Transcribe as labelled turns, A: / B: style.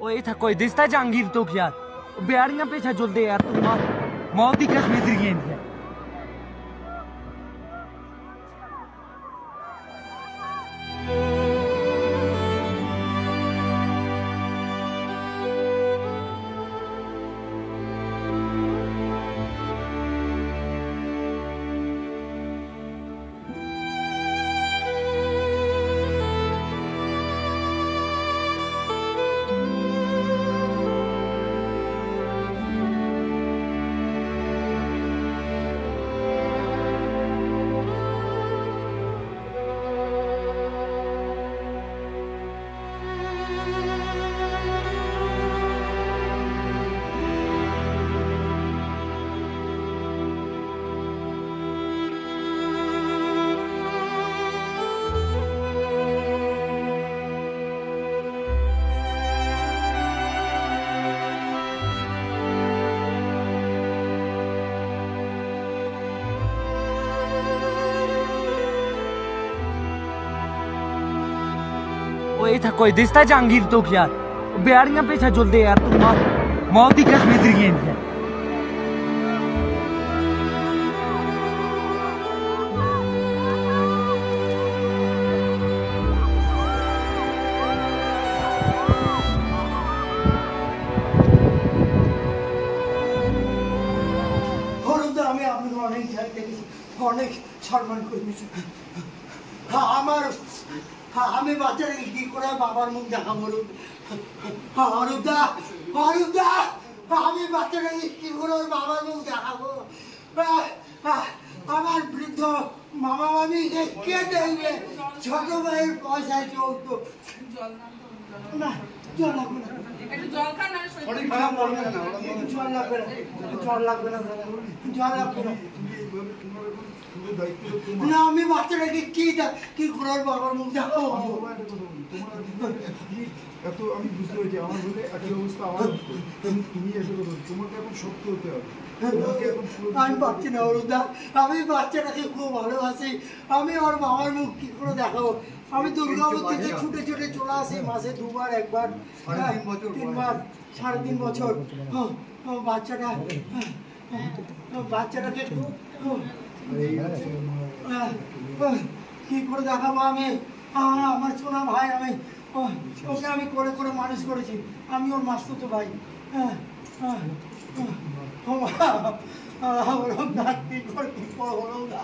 A: ओए था कोई दिसता जहांगीर तो यार बेड़ियां पीछे जुलदे यार तू मौत की कसम इधर गेंद है। ओए था कोई दिसता जहांगीर तो यार बेड़ियां पीछे जुलदे यार तू मौत की कसम इधर गेंद है।
B: অনেক সম্মান করেছি। আমার আমি বাচ্চাটাকে কি করে বাবার মুখ দেখাবো? অরূপদা অরূপদা আমি বাচ্চাটাকে কি করে বাবার মুখ দেখাবো? আমার বৃদ্ধ মামা মামি কে দেখবে? ছোট ভাইয়ের পয়সায় চলতো না। জল লাগবে না, জল লাগবে না, জল লাগবে না, জল লাগবে না। না আমি বাচ্চাটাকে কি ঘোরার বাবার মুখ দেখাবো?
C: এত আমি বুঝতে পেরেছি আমার বলে একই অবস্থা আমার তুমি এসে তোমাকে এখন শক্ত হতে হবে।
B: আমি পাচ্ছি না অরুণদা, আমি বাচ্চাটাকে খুব ভালোবাসি। আমি ওর বাবার মুখ কি করে দেখাবো? আমি দুর্গাপুর থেকে ছুটে ছুটে চলে আসি মাসে দুবার একবার, 3বার, 3.5 বছর। বাচ্চাটাকে কি করে দেখাবো? আমি আমার সোনা ভাই, আমি ওকে আমি করে করে মানুষ করেছি। আমি ওর মাস্তুতো ভাই। কি করে হলো না।